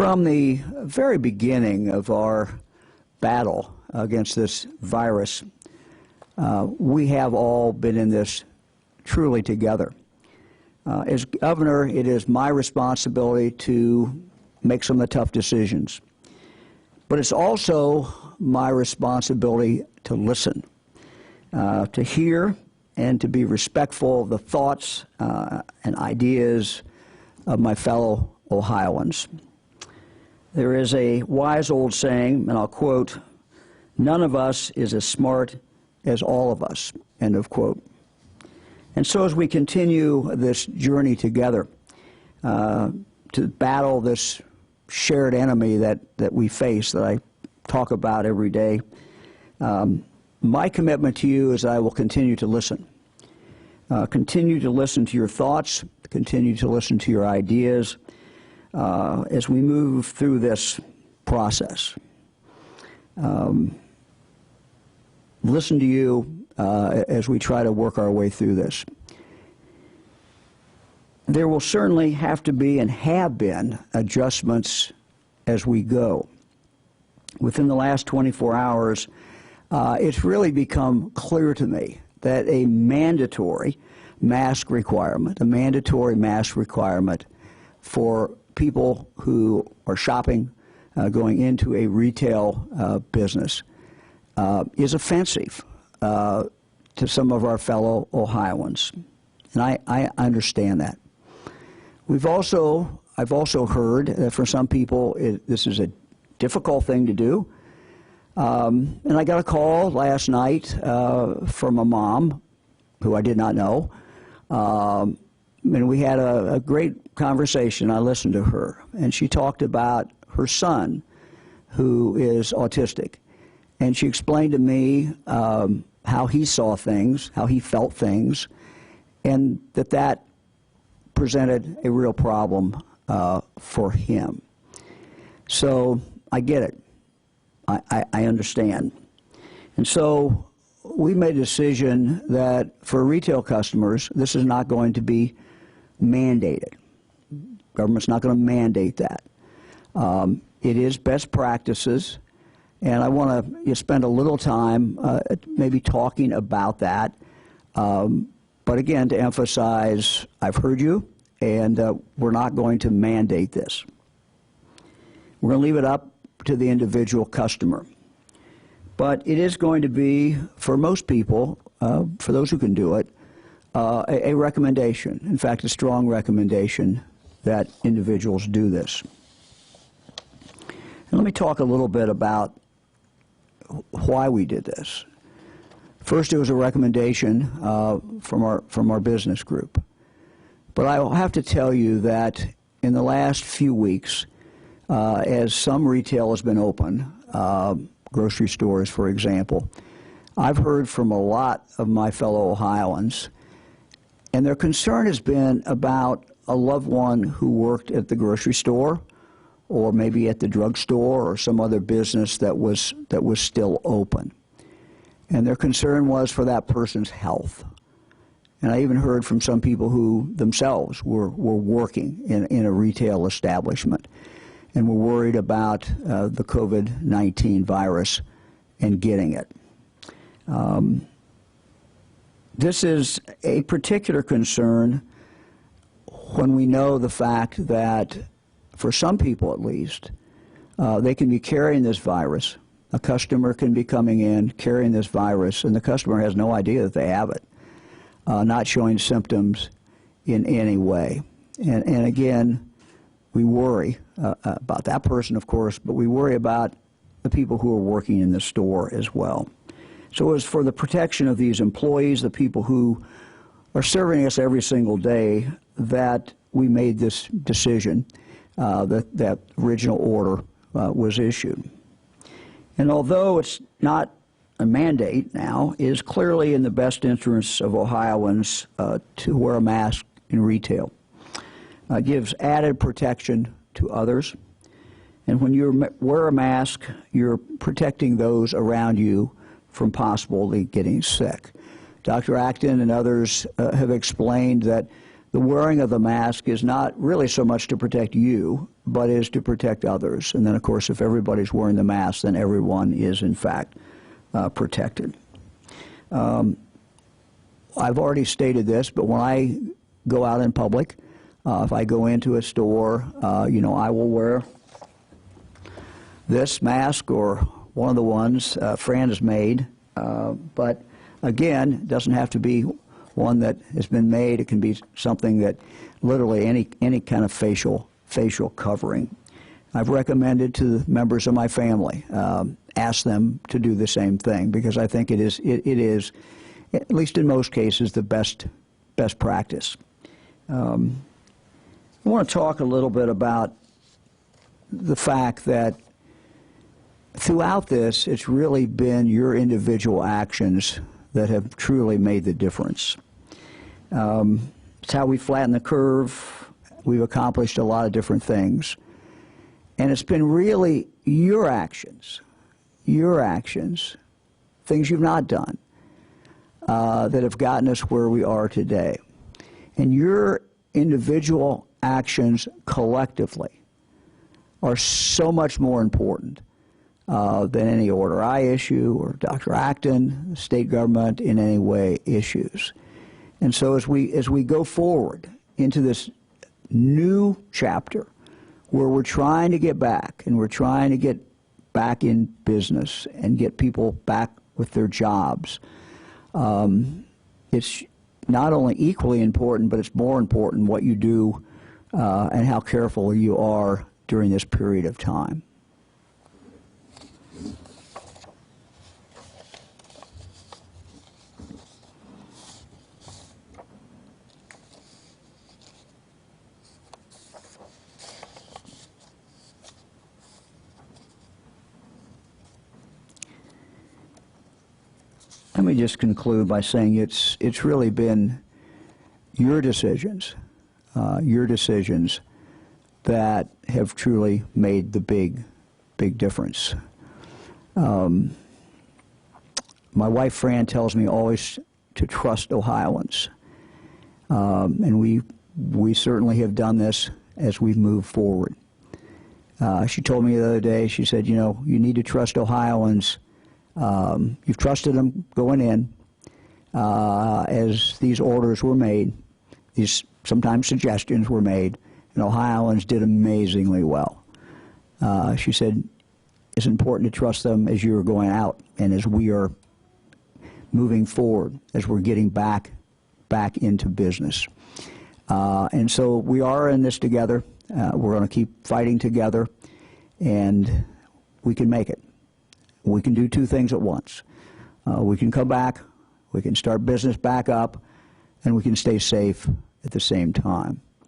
From the very beginning of our battle against this virus, we have all been in this truly together. As governor, it is my responsibility to make some of the tough decisions. But it's also my responsibility to listen, to hear, and to be respectful of the thoughts and ideas of my fellow Ohioans. There is a wise old saying, and I'll quote, "None of us is as smart as all of us," end of quote. And so as we continue this journey together to battle this shared enemy that we face, that I talk about every day, my commitment to you is I will continue to listen. Continue to listen to your thoughts, continue to listen to your ideas as we move through this process. Listen to you as we try to work our way through this. There will certainly have to be and have been adjustments as we go. Within the last 24 hours, it's really become clear to me that a mandatory mask requirement for people who are shopping, going into a retail business, is offensive to some of our fellow Ohioans, and I understand that. I've also heard that for some people this is a difficult thing to do, and I got a call last night from a mom who I did not know, and we had a great conversation. I listened to her, and she talked about her son who is autistic. And she explained to me how he saw things, how he felt things, and that presented a real problem for him. So I get it. I understand. And so we made a decision that for retail customers, this is not going to be mandated. Government's not going to mandate that. It is best practices. And I want to spend a little time maybe talking about that. But again, to emphasize, I've heard you, and we're not going to mandate this. We're going to leave it up to the individual customer. But it is going to be, for most people, for those who can do it, a recommendation. In fact, a strong recommendation that individuals do this. And let me talk a little bit about why we did this. First, it was a recommendation from our business group. But I will have to tell you that in the last few weeks, as some retail has been open, grocery stores, for example, I've heard from a lot of my fellow Ohioans, and their concern has been about a loved one who worked at the grocery store, or maybe at the drugstore or some other business that was still open. And their concern was for that person's health. And I even heard from some people who themselves were working in a retail establishment and were worried about the COVID-19 virus and getting it. This is a particular concern when we know the fact that for some people at least, they can be carrying this virus. A customer can be coming in carrying this virus, and the customer has no idea that they have it, not showing symptoms in any way. And again, we worry about that person, of course, but we worry about the people who are working in the store as well. So it was for the protection of these employees, the people who are serving us every single day, that we made this decision. That original order was issued. And although it's not a mandate now, it is clearly in the best interests of Ohioans to wear a mask in retail. It gives added protection to others. And when you wear a mask, you're protecting those around you from possibly getting sick. Dr. Acton and others have explained that the wearing of the mask is not really so much to protect you, but is to protect others. And then, of course, if everybody's wearing the mask, then everyone is, in fact, protected. I've already stated this, but when I go out in public, if I go into a store, you know, I will wear this mask or one of the ones Fran has made. But again, it doesn't have to be one that has been made. It can be something that literally any kind of facial covering. I've recommended to the members of my family, ask them to do the same thing, because I think it is, at least in most cases, the best practice. I want to talk a little bit about the fact that throughout this, it's really been your individual actions that have truly made the difference. It's how we flatten the curve. We've accomplished a lot of different things. And it's been really your actions, things you've not done, that have gotten us where we are today. And your individual actions collectively are so much more important than any order I issue or Dr. Acton, the state government in any way issues. And so as we go forward into this new chapter where we're trying to get back, and we're trying to get back in business and get people back with their jobs, it's not only equally important, but it's more important what you do and how careful you are during this period of time. Let me just conclude by saying it's really been your decisions that have truly made the big difference. My wife Fran tells me always to trust Ohioans, and we certainly have done this as we've moved forward. She told me the other day, she said, you know, you need to trust Ohioans. You've trusted them going in as these orders were made, these sometimes suggestions were made, and Ohioans did amazingly well. She said it's important to trust them as you're going out and as we are moving forward, as we're getting back into business. And so we are in this together. We're going to keep fighting together, and we can make it. We can do two things at once. We can come back, we can start business back up, and we can stay safe at the same time.